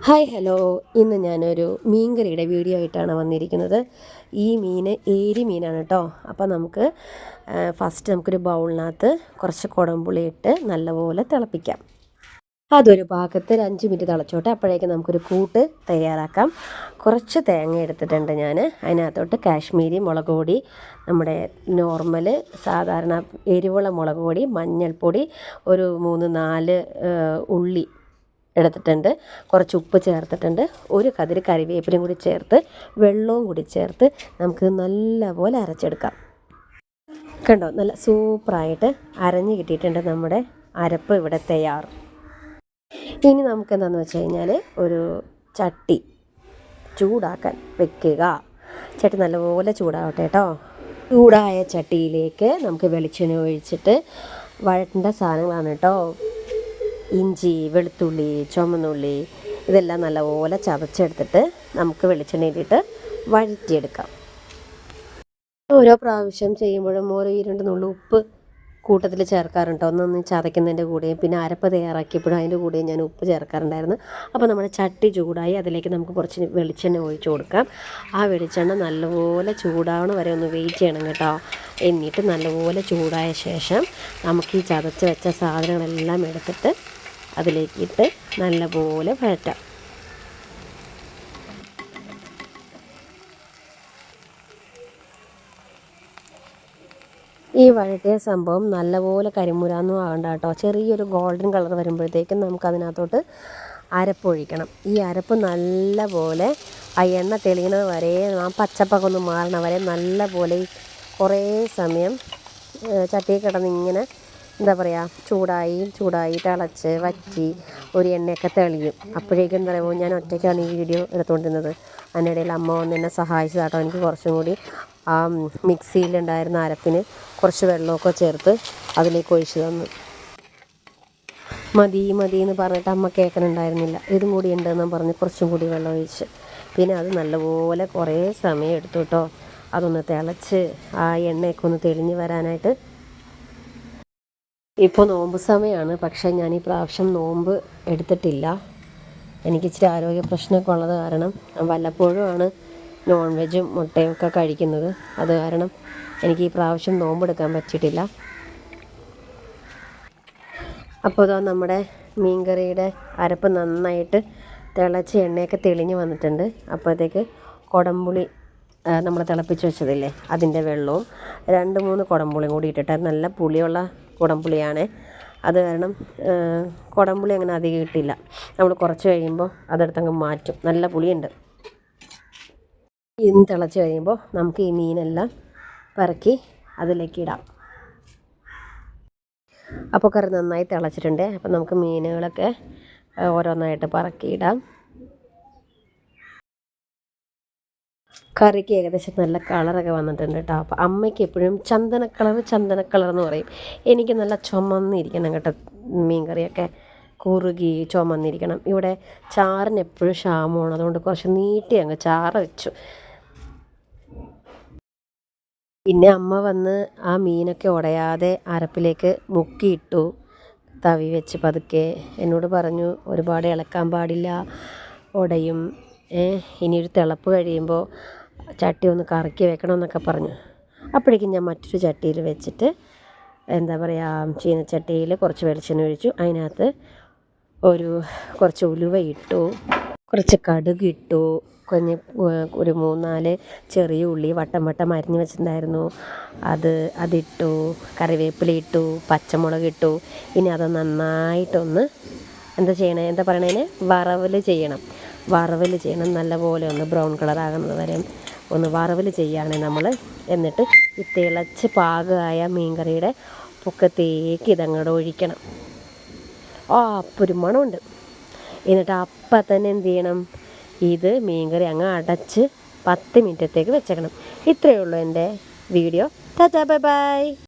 Hi hello, ഇന്ന് ഞാനൊരു മീൻകറിയുടെ video ആയിട്ടാണ് വന്നിരിക്കുന്നത്. ഈ മീൻ ഏരി മീനാണ് കേട്ടോ. അപ്പോൾ ഫസ്റ്റ് നമുക്കൊരു ബൗളിനകത്ത് കുറച്ച് കുടംപുളി ഇട്ട് നല്ലപോലെ തിളപ്പിക്കാം. അതൊരു പാകത്തിൽ 5 മിനിറ്റ് തിളച്ചോട്ടെ. അപ്പോഴേക്കും നമുക്കൊരു കൂട്ട് തയ്യാറാക്കാം. കുറച്ച് തേങ്ങ എടുത്തിട്ടുണ്ട് ഞാൻ. അതിനകത്തോട്ട് കാശ്മീരി മുളക് പൊടി, നമ്മുടെ നോർമൽ സാധാരണ എരിവുള്ള മുളക് പൊടി, മഞ്ഞൾപ്പൊടി, ഒരു 3-4 ഉള്ളി എടുത്തിട്ടുണ്ട്, കുറച്ച് ഉപ്പ് ചേർത്തിട്ടുണ്ട്, ഒരു കതിര് കറിവേപ്പിലയും കൂടി ചേർത്ത് വെള്ളവും കൂടി ചേർത്ത് നമുക്ക് നല്ലപോലെ അരച്ചെടുക്കാം. കണ്ടോ, നല്ല സൂപ്പറായിട്ട് അരഞ്ഞ് കിട്ടിയിട്ടുണ്ട്. നമ്മുടെ അരപ്പ് ഇവിടെ തയ്യാർ. ഇനി നമുക്ക് എന്താണെന്ന് വെച്ച് കഴിഞ്ഞാൽ ഒരു ചട്ടി ചൂടാക്കാൻ വെക്കുക. ചട്ടി നല്ലപോലെ ചൂടാവട്ടെ കേട്ടോ. ചൂടായ ചട്ടിയിലേക്ക് നമുക്ക് വെളിച്ചെണ്ണ ഒഴിച്ചിട്ട് വഴറ്റേണ്ട സാധനങ്ങളാണ് കേട്ടോ. ഇഞ്ചി, വെളുത്തുള്ളി, ചുമന്നുള്ളി ഇതെല്ലാം നല്ലപോലെ ചതച്ചെടുത്തിട്ട് നമുക്ക് വെളിച്ചെണ്ണയിലിട്ട് വഴറ്റിയെടുക്കാം. ഓരോ പ്രാവശ്യം ചെയ്യുമ്പോഴും ഓരോ 2 നുള്ളി ഉപ്പ് കൂട്ടത്തിൽ ചേർക്കാറുണ്ട്. ഒന്നൊന്ന് ചതയ്ക്കുന്നതിൻ്റെ കൂടെയും പിന്നെ അരപ്പ് തയ്യാറാക്കിയപ്പോഴും അതിൻ്റെ കൂടെയും ഞാൻ ഉപ്പ് ചേർക്കാറുണ്ടായിരുന്നു. അപ്പോൾ നമ്മുടെ ചട്ടി ചൂടായി, അതിലേക്ക് നമുക്ക് കുറച്ച് വെളിച്ചെണ്ണ ഒഴിച്ചു കൊടുക്കാം. ആ വെളിച്ചെണ്ണ നല്ലപോലെ ചൂടാവണ വരെ ഒന്ന് വെയിറ്റ് ചെയ്യണം കേട്ടോ. എന്നിട്ട് നല്ലപോലെ ചൂടായ ശേഷം നമുക്ക് ഈ ചതച്ച് വെച്ച സാധനങ്ങളെല്ലാം എടുത്തിട്ട് അതിലേക്കിട്ട് നല്ലപോലെ വഴറ്റാം. ഈ വഴറ്റിയ സംഭവം നല്ലപോലെ കരിമുരാന്നും ആകണ്ട കേട്ടോ. ചെറിയൊരു ഗോൾഡൻ കളർ വരുമ്പോഴത്തേക്കും നമുക്കതിനകത്തോട്ട് അരപ്പൊഴിക്കണം. ഈ അരപ്പ് നല്ലപോലെ ആ എണ്ണ തെളിയുന്നത് വരെ, ആ പച്ചപ്പൊക്കെ ഒന്ന് മാറണ വരെ നല്ലപോലെ കുറേ സമയം ചട്ടിയിൽ കിടന്ന് ഇങ്ങനെ എന്താ പറയുക, ചൂടായി തിളച്ച് വറ്റി ഒരു എണ്ണയൊക്കെ തെളിയും. അപ്പോഴേക്കും എന്താ പറയുക, ഞാൻ ഒറ്റയ്ക്കാണ് ഈ വീഡിയോ എടുത്തുകൊണ്ടിരുന്നത്. അതിനിടയിൽ അമ്മ വന്ന് എന്നെ സഹായിച്ചതാട്ടോ. എനിക്ക് കുറച്ചും കൂടി ആ മിക്സിയിലുണ്ടായിരുന്ന അരപ്പിന് കുറച്ച് വെള്ളമൊക്കെ ചേർത്ത് അതിലേക്ക് ഒഴിച്ച് തന്നു. മതി എന്ന് പറഞ്ഞിട്ട് അമ്മ കേൾക്കുന്നുണ്ടായിരുന്നില്ല. ഇതും കൂടി ഉണ്ടെന്ന് പറഞ്ഞ് കുറച്ചും കൂടി വെള്ളം ഒഴിച്ച് പിന്നെ അത് നല്ലപോലെ കുറേ സമയം എടുത്തു കേട്ടോ. അതൊന്ന് തിളച്ച് ആ എണ്ണയൊക്കെ ഒന്ന് തെളിഞ്ഞ് വരാനായിട്ട്. ഇപ്പോൾ നോമ്പ് സമയമാണ്, പക്ഷേ ഞാൻ ഈ പ്രാവശ്യം നോമ്പ് എടുത്തിട്ടില്ല. എനിക്ക് ഇച്ചിരി ആരോഗ്യ പ്രശ്നമൊക്കെ ഉള്ളത് കാരണം വല്ലപ്പോഴുമാണ് നോൺ വെജും മുട്ടയും ഒക്കെ കഴിക്കുന്നത്. അത് കാരണം എനിക്ക് ഈ പ്രാവശ്യം നോമ്പെടുക്കാൻ പറ്റിയിട്ടില്ല. അപ്പോൾ ഇതാ നമ്മുടെ മീൻകറിയുടെ അരപ്പ് നന്നായിട്ട് തിളച്ച് എണ്ണയൊക്കെ തെളിഞ്ഞ് വന്നിട്ടുണ്ട്. അപ്പോഴത്തേക്ക് കുടംപുളി നമ്മൾ തിളപ്പിച്ച് വെച്ചതില്ലേ അതിൻ്റെ വെള്ളവും 2-3 കുടംപുളിയും കൂടി ഇട്ടിട്ട്, നല്ല പുളിയുള്ള കുടംപുളിയാണ്. അത് കാരണം കുടംപുളി അങ്ങനെ അധികം ഇട്ടില്ല. നമ്മൾ കുറച്ച് കഴിയുമ്പോൾ അതെടുത്തങ്ങ് മാറ്റും. നല്ല പുളിയുണ്ട്. ഇന്ന് തിളച്ച് കഴിയുമ്പോൾ നമുക്ക് ഈ മീനെല്ലാം പറക്കി അതിലേക്ക് ഇടാം. അപ്പോൾ കറി നന്നായി തിളച്ചിട്ടുണ്ട്. അപ്പോൾ നമുക്ക് മീനുകളൊക്കെ ഓരോന്നായിട്ട് പറക്കിയിടാം. കറിക്ക് ഏകദേശം നല്ല കളറൊക്കെ വന്നിട്ടുണ്ട് കേട്ടോ. അപ്പോൾ അമ്മയ്ക്ക് എപ്പോഴും ചന്ദന കളർ എന്ന് പറയും. എനിക്ക് നല്ല ചുമന്നിരിക്കണം കേട്ടോ. മീൻ കറിയൊക്കെ കുറുകി ചുമന്നിരിക്കണം. ഇവിടെ ചാറിന് എപ്പോഴും ക്ഷാമമാണ്. അതുകൊണ്ട് കുറച്ച് നീട്ടി അങ്ങ് ചാറ് വെച്ചു. പിന്നെ അമ്മ വന്ന് ആ മീനൊക്കെ ഉടയാതെ അരപ്പിലേക്ക് മുക്കിയിട്ടു. തവി വെച്ച് പതുക്കെ എന്നോട് പറഞ്ഞു, ഒരുപാട് ഇളക്കാൻ പാടില്ല, ഉടയും, ഇനിയൊരു തിളപ്പ് കഴിയുമ്പോൾ ചട്ടി ഒന്ന് കറക്കി വെക്കണമെന്നൊക്കെ പറഞ്ഞു. അപ്പോഴേക്കും ഞാൻ മറ്റൊരു ചട്ടിയിൽ വെച്ചിട്ട് എന്താ പറയുക, ചീനച്ചട്ടിയിൽ കുറച്ച് വെളിച്ചെണ്ണ ഒഴിച്ചു. അതിനകത്ത് കുറച്ച് ഉലുവ ഇട്ടു, കുറച്ച് കടുക് ഇട്ടു, ഒരു 3-4 ചെറിയ ഉള്ളി വട്ടം അരിഞ്ഞ് വെച്ചിട്ടുണ്ടായിരുന്നു, അതിട്ടു, കറിവേപ്പില ഇട്ടു, പച്ചമുളക് ഇട്ടു. ഇനി അത് നന്നായിട്ടൊന്ന് എന്താ പറയണതിന് വറവൽ ചെയ്യണം. നല്ലപോലെ ഒന്ന് ബ്രൗൺ കളറാകുന്നത് വരെ ഒന്ന് വറവൽ ചെയ്യുകയാണ് നമ്മൾ. എന്നിട്ട് ഈ തിളച്ച് പാകമായ മീൻകറിയുടെ പൊക്കത്തേക്ക് ഇതങ്ങോട്ട് ഒഴിക്കണം. അപ്പോൾ ഒരു മണമുണ്ട്. എന്നിട്ട് അപ്പം തന്നെ എന്ത് ചെയ്യണം, ഇത് മീൻകറി അങ്ങ് അടച്ച് 10 മിനിറ്റത്തേക്ക് വെച്ചേക്കണം. ഇത്രയേ ഉള്ളൂ എൻ്റെ വീഡിയോ. Tata, bye bye.